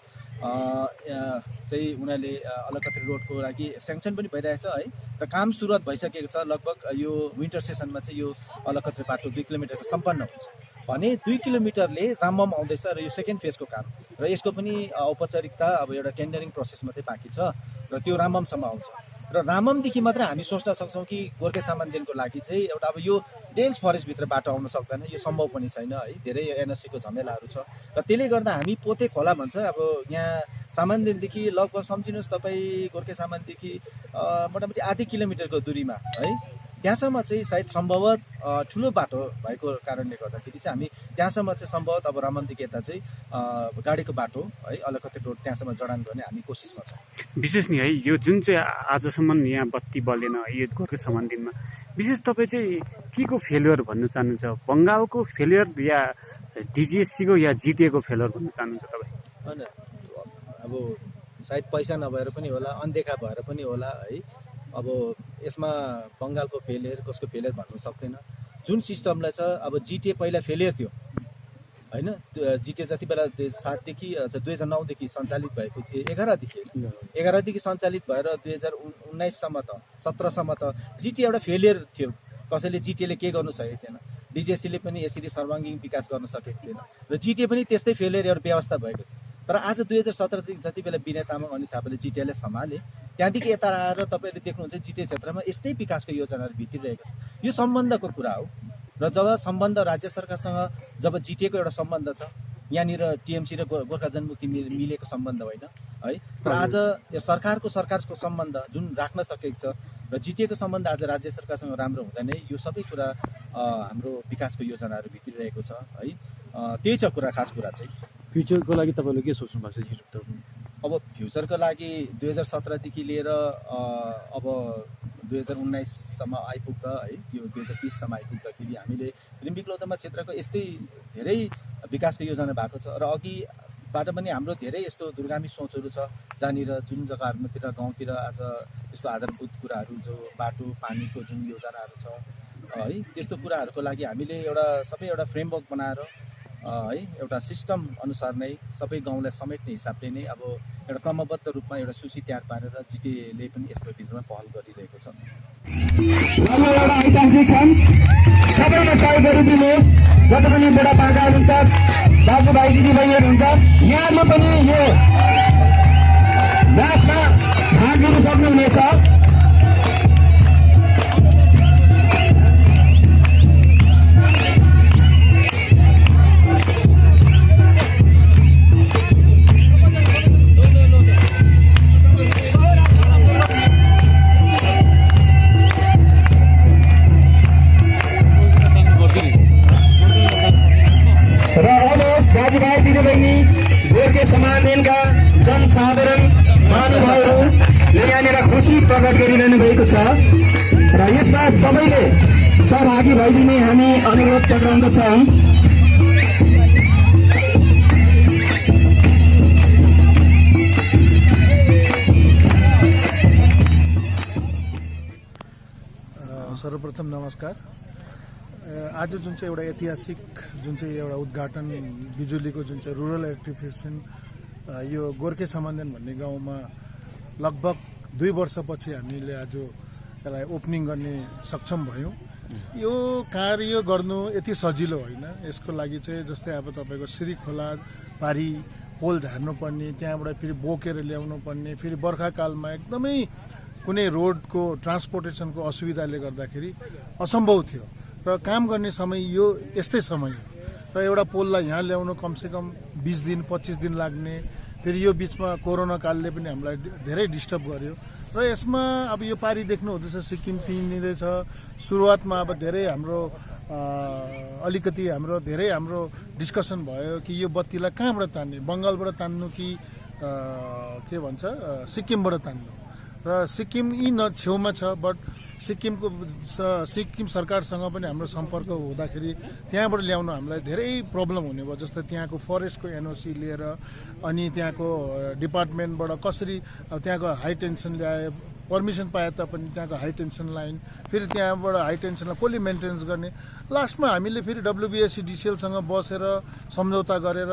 चाहिँ उनीहरूले अलकत्री रोडको लागि स्याङ्सन पनि भइरहेछ है। र काम सुरुवात भइसकेको छ। लगभग यो विन्टर सेसनमा चाहिँ यो अलकत्री बाटो 2 किलोमिटरको सम्पन्न हुन्छ भने 2 किलोमिटरले रामबम आउँदैछ र यो सेकेन्ड फेजको काम र यसको पनि औपचारिकता अब एउटा टेन्डरिङ प्रोसेस मात्रै बाँकी छ र त्यो रामबमसम्म आउँछ। र रामबमदेखि मात्र हामी सोच्न सक्छौँ कि गोर्खे सामान्यको लागि चाहिँ एउटा अब यो डेन्स फरेस्टभित्र बाटो आउन सक्दैन, यो सम्भव पनि छैन है। धेरै एनएससीको झमेलाहरू छ र त्यसले गर्दा हामी पोते खोला भन्छ अब यहाँ सामान्यदेखि लगभग सम्झिनुहोस् तपाईँ गोर्खे सामान्यदेखि मोटामोटी आधी किलोमिटरको दूरीमा है त्यहाँसम्म चाहिँ सायद सम्भवत ठुलो बाटो भएको कारणले गर्दाखेरि चाहिँ हामी त्यहाँसम्म चाहिँ सम्भवत अब रामनदेखि यता चाहिँ गाडीको बाटो है अलकत्री रोड त्यहाँसम्म जडान गर्ने हामी कोसिसमा छौँ। विशेष नि है यो जुन चाहिँ आजसम्म यहाँ बत्ती बलेन यो गोर्खे सम्मान दिनमा विशेष तपाईँ चाहिँ के को फेलियर भन्नु चाहनुहुन्छ? बङ्गालको फेलियर या डिजिएससीको या जिटिएको फेलियर भन्नु चाहनुहुन्छ तपाईँ? होइन अब सायद पैसा नभएर पनि होला, अनदेखा भएर पनि होला है। अब यसमा बङ्गालको फेलियर कसको फेलियर भन्नु सक्दैन। जुन सिस्टमलाई छ अब जिटिए पहिला फेलियर थियो होइन। जिटिए जति बेला 2009देखि सञ्चालित भएको थियो 11देखि सञ्चालित भएर 2019सम्म त 17सम्म त जिटिए एउटा फेलियर थियो। कसैले जिटिएले के गर्नु सकेको थिएन, डिजिएससीले पनि यसरी सर्वाङ्गीण विकास गर्न सकेको थिएन र जिटिए पनि त्यस्तै फेलियर एउटा व्यवस्था भएको थियो। तर आज 2017देखि जति बेला विनय तामाङ अनि थापाले जिटिएलाई सम्हाले त्यहाँदेखि यता आएर तपाईँहरूले देख्नुहुन्छ जिटिए क्षेत्रमा यस्तै विकासको योजनाहरू भित्रिरहेको छ। यो सम्बन्धको कुरा हो र जब सम्बन्ध राज्य सरकारसँग जब जिटिएको एउटा सम्बन्ध छ यहाँनिर टिएमसी र गोर्खा जनमुक्ति मिलेको सम्बन्ध होइन है। तर आज यो सरकारको सम्बन्ध जुन राख्न सकेको छ र जिटिएको सम्बन्ध आज राज्य सरकारसँग राम्रो हुँदा नै यो सबै कुरा हाम्रो विकासको योजनाहरू भित्रिरहेको छ है। त्यही छ कुरा, खास कुरा चाहिँ। फ्युचरको लागि तपाईँले के सोच्नु भएको छ? अब फ्युचरको लागि 2017देखि लिएर अब 2019सम्म आइपुग्दा है यो 2020सम्म आइपुग्दाखेरि हामीले रिम्बिक लोधोमा क्षेत्रको यस्तै धेरै विकासको योजना भएको छ र अघिबाट पनि हाम्रो धेरै यस्तो दूरगामी सोचहरू छ जहाँनिर जुन जग्गाहरूतिर गाउँतिर आज यस्तो आधारभूत कुराहरू जो बाटो पानीको जुन योजनाहरू छ है त्यस्तो कुराहरूको लागि हामीले सबै एउटा फ्रेमवर्क बनाएर है एउटा सिस्टम अनुसार नै सबै गाउँलाई समेट्ने हिसाबले नै अब एउटा क्रमबद्ध रूपमा एउटा सूची तयार पारेर जिटिएले पनि यसको भित्रमा पहल गरिरहेको छ। एउटा ऐतिहासिक क्षण सबैले सहयोग गरिदिनु, जति पनि बुढापाकाहरू हुन्छ, दाजुभाइ दिदीबहिनीहरू हुन्छ, यहाँले पनि यो म्याचमा भाग लिन सक्नुहुनेछ। बहिनी गोर्खे समाजका जनसाधारण महानुभावहरूले यहाँनिर खुसी प्रकट गरिरहनु भएको छ र यसमा सबैले सहभागी भइदिने हामी अनुरोध टक्राउँदछौँ। सर्वप्रथम नमस्कार। आज जुन चाहिँ एउटा ऐतिहासिक जुन चाहिँ एउटा उद्घाटन बिजुलीको जुन चाहिँ रुरल इलेक्ट्रिफिकेसन यो गोर्खे सम्बन्धन भन्ने गाउँमा लगभग 2 वर्षपछि हामीले आज यसलाई ओपनिङ गर्ने सक्षम भयौँ। यो कार्य गर्नु यति सजिलो होइन। यसको लागि चाहिँ जस्तै अब तपाईँको श्रीखोला पारी पोल झार्नुपर्ने, त्यहाँबाट फेरि बोकेर ल्याउनु पर्ने, फेरि बर्खाकालमा एकदमै कुनै रोडको ट्रान्सपोर्टेसनको असुविधाले गर्दाखेरि असम्भव थियो र काम गर्ने समय यो यस्तै समय हो र एउटा पोललाई यहाँ ल्याउनु कमसेकम 20 दिन 25 दिन लाग्ने। फेरि यो बिचमा कोरोना कालले पनि हामीलाई धेरै डिस्टर्ब गर्यो र यसमा अब यो पारी देख्नु हुँदैछ सिक्किम तिनीरै छ। सुरुवातमा अब धेरै हाम्रो अलिकति हाम्रो डिस्कसन भयो कि यो बत्तीलाई कहाँबाट तान्ने, बङ्गालबाट तान्नु कि के भन्छ सिक्किमबाट तान्नु। र सिक्किम यी छेउमा छ, बट सिक्किम सरकारसँग पनि हाम्रो सम्पर्क हुँदाखेरि त्यहाँबाट ल्याउनु हामीलाई धेरै प्रब्लम हुने भयो। जस्तै त्यहाँको फरेस्टको एनओसी लिएर अनि त्यहाँको डिपार्टमेन्टबाट कसरी त्यहाँको हाई टेन्सन ल्याए, पर्मिसन पाए तापनि त्यहाँको हाई टेन्सन लाइन, फेरि त्यहाँबाट हाई टेन्सनलाई कसले मेन्टेनेन्स गर्ने। लास्टमा हामीले फेरि WBSCDCL-सँग बसेर सम्झौता गरेर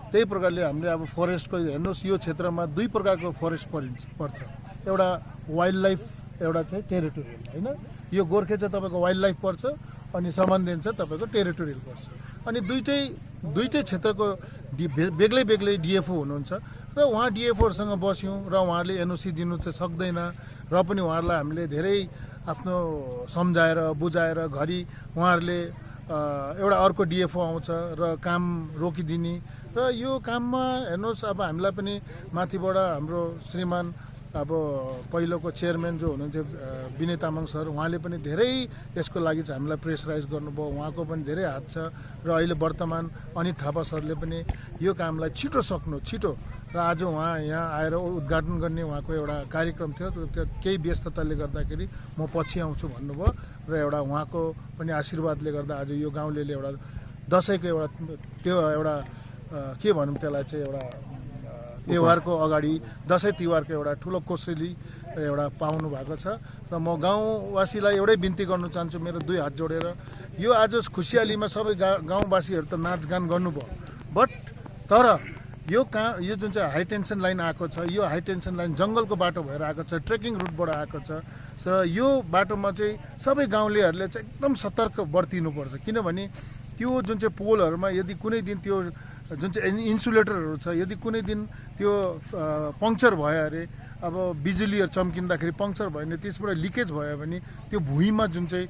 त्यही प्रकारले हामीले अब फरेस्टको हेर्नुहोस् यो क्षेत्रमा 2 प्रकारको फरेस्ट पर्छ। एउटा वाइल्ड लाइफ, एउटा चाहिँ टेरिटोरियल होइन। यो गोर्खे चाहिँ तपाईँको वाइल्ड लाइफ पर्छ अनि सम्बन्धन चाहिँ तपाईँको टेरिटोरियल पर्छ। अनि दुईटै क्षेत्रको बेग्लै बेग्लै डिएफओ हुनुहुन्छ र उहाँ डिएफओहरूसँग बस्यौँ र उहाँहरूले एनओसी दिनु चाहिँ सक्दैन र पनि उहाँहरूलाई हामीले धेरै आफ्नो सम्झाएर बुझाएर घरि उहाँहरूले एउटा अर्को डिएफओ आउँछ र काम रोकिदिने र यो काममा हेर्नुहोस् अब हामीलाई पनि माथिबाट हाम्रो श्रीमान अब पहिलोको चेयरम्यान जो हुनुहुन्थ्यो विनय तामाङ सर, उहाँले पनि धेरै यसको लागि चाहिँ हामीलाई प्रेसराइज गर्नुभयो। उहाँको पनि धेरै हात छ र अहिले वर्तमान अनित थापा सरले पनि यो कामलाई छिटो र आज उहाँ यहाँ आएर उद्घाटन गर्ने उहाँको एउटा कार्यक्रम थियो। त्यो केही व्यस्तताले गर्दाखेरि म पछि आउँछु भन्नुभयो र एउटा उहाँको पनि आशीर्वादले गर्दा आज यो गाउँले एउटा दसैँको एउटा के भनौँ त्यसलाई चाहिँ एउटा तिहारको अगाडि दसैँ तिहारको एउटा ठुलो कोसेली एउटा पाउनु भएको छ र म गाउँवासीलाई एउटै बिन्ती गर्न चाहन्छु मेरो 2 हात जोडेर। यो आज खुसियालीमा सबै गाउँवासीहरू त नाचगान गर्नुभयो, बट तर यो जुन चाहिँ हाई टेन्सन लाइन आएको छ, यो हाई टेन्सन लाइन जङ्गलको बाटो भएर आएको छ, ट्रेकिङ रुटबाट आएको छ र यो बाटोमा चाहिँ सबै गाउँलेहरूले चाहिँ एकदम सतर्क बर्तिनुपर्छ। किनभने त्यो जुन चाहिँ पोलहरूमा यदि कुनै दिन त्यो जुन चाहिँ इन्सुलेटरहरू छ यदि कुनै दिन त्यो पङ्क्चर भयो अरे, अब बिजुलीहरू चम्किँदाखेरि पङ्क्चर भयो भने त्यसबाट लिकेज भयो भने त्यो भुइँमा जुन चाहिँ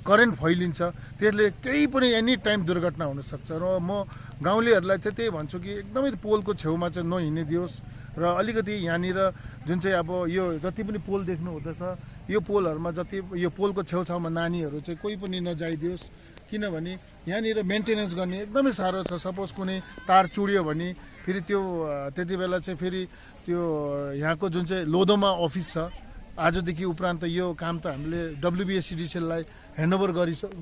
करेन्ट फैलिन्छ त्यसले केही पनि एनी टाइम दुर्घटना हुनसक्छ। र म गाउँलेहरूलाई चाहिँ त्यही भन्छु कि एकदमै पोलको छेउमा चाहिँ नहिँड्ने दियोस् र अलिकति यहाँनिर जुन चाहिँ अब यो जति पनि पोल देख्नु हुँदैछ यो पोलहरूमा जति यो पोलको छेउछाउमा नानीहरू चाहिँ कोही पनि नजाइदियोस्। किनभने यहाँनिर मेन्टेनेन्स गर्ने एकदमै साह्रो छ। सपोज कुनै तार चुड्यो भने फेरि त्यो त्यति बेला चाहिँ फेरि त्यो यहाँको जुन चाहिँ लोधोमा अफिस छ, आजदेखि उपरान्त यो काम त हामीले WBSCDCL-लाई ह्यान्डओभर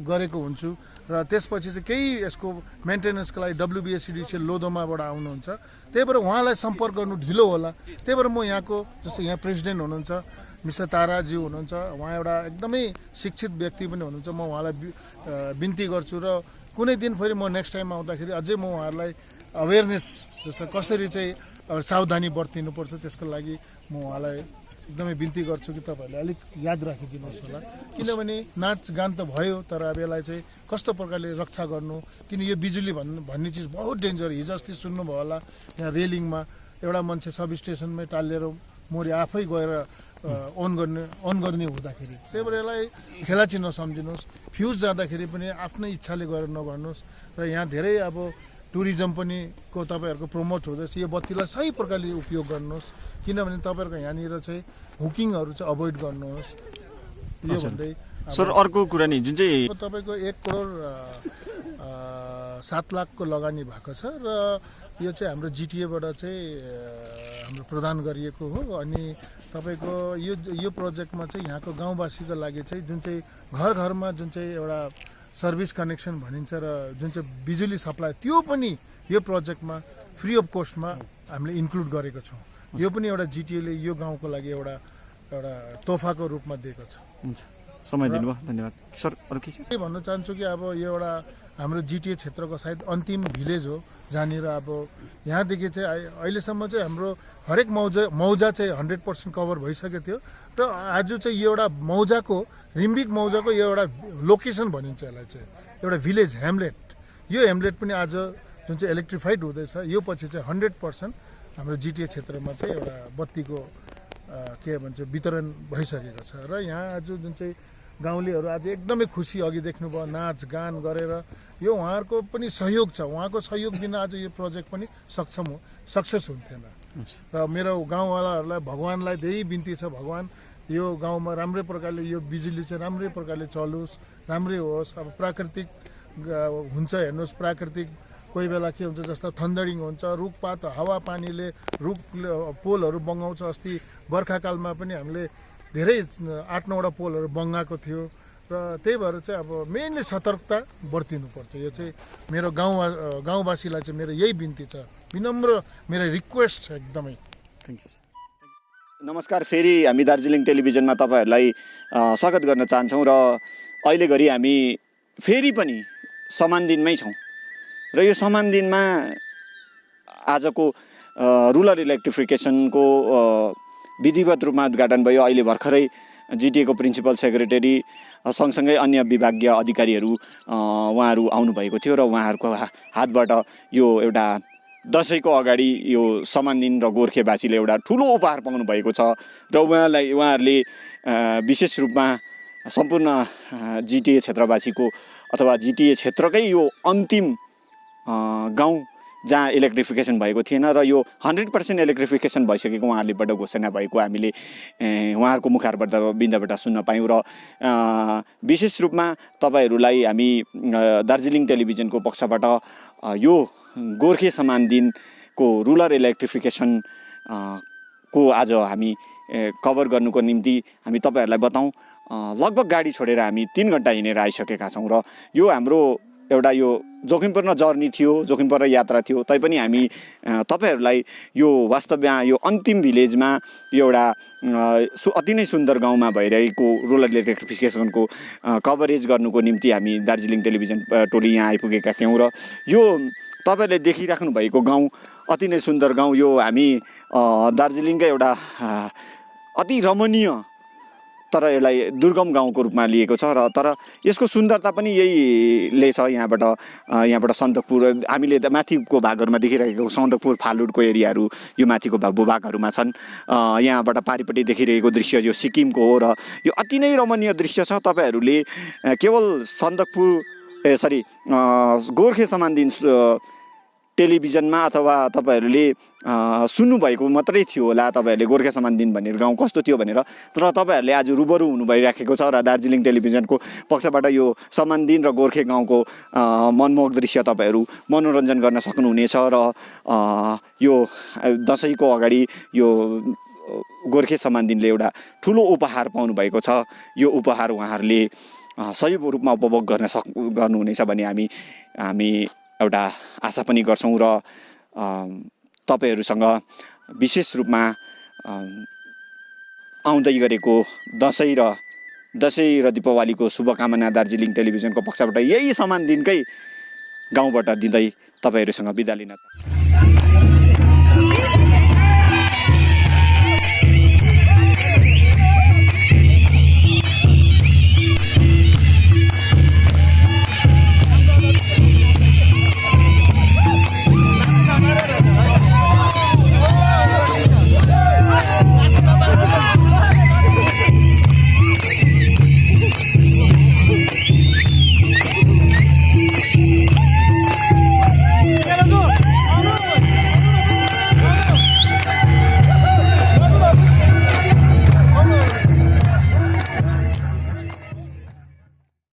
गरेको हुन्छु र त्यसपछि चाहिँ केही यसको मेन्टेनेन्सको लागि WBSCDCL लोधोमाबाट आउनुहुन्छ। त्यही भएर उहाँलाई सम्पर्क गर्नु ढिलो होला। त्यही भएर म यहाँको जस्तो यहाँ प्रेसिडेन्ट हुनुहुन्छ मिस्टर ताराजी हुनुहुन्छ, उहाँ एउटा एकदमै शिक्षित व्यक्ति पनि हुनुहुन्छ। म उहाँलाई बिन्ती गर्छु र कुनै दिन फेरि म नेक्स्ट टाइम आउँदाखेरि अझै म उहाँहरूलाई अवेरनेस जस्तो कसरी चाहिँ सावधानी बर्तिनुपर्छ त्यसको लागि म उहाँलाई एकदमै बिन्ती गर्छु कि तपाईँहरूले अलिक याद राखिदिनुहोस् होला। किनभने नाचगान त भयो तर अब यसलाई चाहिँ कस्तो प्रकारले रक्षा गर्नु, किन यो बिजुली भन्ने चिज बहुत डेन्जर। हिजो अस्ति सुन्नुभयो होला यहाँ रेलिङमा एउटा मान्छे सब स्टेसनमै टालिएर मोरी आफै गएर अन गर्ने हुँदाखेरि। त्यही भएर यसलाई खेलाची नसम्झिनुहोस्। फ्युज जाँदाखेरि पनि आफ्नै इच्छाले गएर नगर्नुहोस् र यहाँ धेरै अब टुरिज्म पनि को तपाईँहरूको प्रमोट हुँदैछ। यो बत्तीलाई सही प्रकारले उपयोग गर्नुहोस् किनभने तपाईँहरूको यहाँनिर चाहिँ हुकिङहरू चाहिँ अभोइड गर्नुहोस्। यो भन्दै सर अर्को कुरा नि जुन चाहिँ तपाईँको 1 करोड 7 लाखको लगानी भएको छ र यो चाहिँ हाम्रो जिटिएबाट चाहिँ हाम्रो प्रदान गरिएको हो। अनि तपाईँको यो प्रोजेक्टमा चाहिँ यहाँको गाउँवासीको लागि चाहिँ जुन चाहिँ घर घरमा जुन चाहिँ एउटा सर्भिस कनेक्सन भनिन्छ र जुन चाहिँ बिजुली सप्लाई त्यो पनि यो प्रोजेक्टमा फ्री अफ कस्टमा हामीले इन्क्लुड गरेको छौँ। यो पनि एउटा जिटिएले यो गाउँको लागि एउटा तोहफाको रूपमा दिएको छ। हुन्छ, समय दिनुभयो, धन्यवाद सर। अरू के छ? के भन्न चाहन्छु कि अब यो एउटा हाम्रो जिटिए क्षेत्रको सायद अन्तिम भिलेज हो जहाँनिर अब यहाँदेखि चाहिँ अहिलेसम्म चाहिँ हाम्रो हरेक मौजा चाहिँ 100% कभर भइसकेको थियो र आज चाहिँ यो एउटा मौजाको रिम्बिक मौजाको यो एउटा लोकेसन भनिन्छ यसलाई चाहिँ एउटा भिलेज ह्यामलेट। यो ह्यामलेट पनि आज जुन चाहिँ इलेक्ट्रिफाइड हुँदैछ यो पछि चाहिँ 100% हाम्रो जिटिए क्षेत्रमा चाहिँ एउटा बत्तीको के भन्छ वितरण भइसकेको छ र यहाँ आज जुन चाहिँ गाउँलेहरू आज एकदमै खुसी अघि देख्नुभयो नाच गान गरेर यो उहाँहरूको पनि सहयोग छ। उहाँको सहयोग बिना आज यो प्रोजेक्ट पनि सक्सेस हुन्थेन र मेरो गाउँवालाहरूलाई भगवान्लाई त्यही बिन्ती छ, भगवान् यो गाउँमा राम्रै प्रकारले यो बिजुली चाहिँ राम्रै प्रकारले चलोस्, राम्रै होस्। अब प्राकृतिक हुन्छ हेर्नुहोस्, प्राकृतिक कोही बेला के हुन्छ जस्तो थन्डरिङ हुन्छ, रुखपात हावापानीले रुख पोलहरू बङ्गाउँछ। अस्ति बर्खाकालमा पनि हामीले धेरै 8-9वटा पोलहरू बङ्गाएको थियो र त्यही भएर चाहिँ अब मेनली सतर्कता बर्तिनुपर्छ। यो चाहिँ मेरो गाउँवासीलाई चाहिँ मेरो यही बिन्ती छ, विनम्र मेरो रिक्वेस्ट छ एकदमै। Thank you. नमस्कार, फेरि हामी दार्जिलिङ टेलिभिजनमा तपाईँहरूलाई स्वागत गर्न चाहन्छौँ र अहिले घरि हामी फेरि पनि समान दिनमै छौँ र यो समान दिनमा आजको रुरल इलेक्ट्रिफिकेसनको विधिवत रूपमा उद्घाटन भयो। अहिले भर्खरै जिटिएको प्रिन्सिपल सेक्रेटरी सँगसँगै अन्य विभागीय अधिकारीहरू उहाँहरू आउनुभएको थियो र उहाँहरूको हातबाट यो एउटा दसैँको अगाडि यो समान दिन र गोर्खेवासीले एउटा ठुलो उपहार पाउनु भएको छ र उहाँहरूले विशेष रूपमा सम्पूर्ण जिटिए क्षेत्रवासीको अथवा जिटिए क्षेत्रकै यो अन्तिम गाउँ जहाँ इलेक्ट्रिफिकेसन भएको थिएन र यो 100% इलेक्ट्रिफिकेसन भइसकेको उहाँहरूलेबाट घोषणा भएको हामीले उहाँहरूको मुखारबाट बिन्दबाट सुन्न पायौँ र विशेष रूपमा तपाईँहरूलाई हामी दार्जिलिङ टेलिभिजनको पक्षबाट यो गोर्खे समान दिनको रुरल इलेक्ट्रिफिकेसन को आज हामी कभर गर्नुको निम्ति हामी तपाईँहरूलाई बताउँ। लगभग गाडी छोडेर हामी 3 घन्टा हिँडेर आइसकेका छौँ र यो हाम्रो एउटा यो जोखिमपूर्ण जर्नी थियो, जोखिमपूर्ण यात्रा थियो, तैपनि हामी तपाईँहरूलाई यो वास्तवमा यो अन्तिम भिलेजमा यो एउटा अति नै सुन्दर गाउँमा भइरहेको रुरल इलेक्ट्रिफिकेसनको कभरेज गर्नुको निम्ति हामी दार्जिलिङ टेलिभिजन टोली यहाँ आइपुगेका थियौँ र यो तपाईँहरूले देखिराख्नु भएको गाउँ अति नै सुन्दर गाउँ। यो हामी दार्जिलिङकै एउटा अति रमणीय तर यसलाई दुर्गम गाउँको रूपमा लिएको छ र तर यसको सुन्दरता पनि यहीले छ। यहाँबाट सन्दकपुर हामीले माथिको भागहरूमा देखिरहेको सन्दकपुर फालुटको एरियाहरू यो माथिको भूभागहरूमा छन्। यहाँबाट पारिपट्टि देखिरहेको दृश्य यो सिक्किमको हो र यो अति नै रमणीय दृश्य छ। तपाईँहरूले केवल गोर्खे समान दिन टेलिभिजनमा अथवा तपाईँहरूले सुन्नुभएको मात्रै थियो होला, तपाईँहरूले गोर्खे समान दिन भनेर गाउँ कस्तो थियो भनेर, तर तपाईँहरूले आज रुबरु हुनु भइराखेको छ र दार्जिलिङ टेलिभिजनको पक्षबाट यो समान दिन र गोर्खे गाउँको मनमोहक दृश्य तपाईँहरू मनोरञ्जन गर्न सक्नुहुनेछ र यो दसैँको अगाडि यो गोर्खे समान दिनले एउटा ठुलो उपहार पाउनु भएको छ। यो उपहार उहाँहरूले सही रूपमा उपभोग गर्नुहुनेछ भन्ने हामी एउटा आशा पनि गर्छौँ र तपाईँहरूसँग विशेष रूपमा आउँदै गरेको दसैँ र दीपावलीको शुभकामना दार्जिलिङ टेलिभिजनको पक्षबाट यही समान दिनकै गाउँबाट दिँदै तपाईँहरूसँग बिदा लिन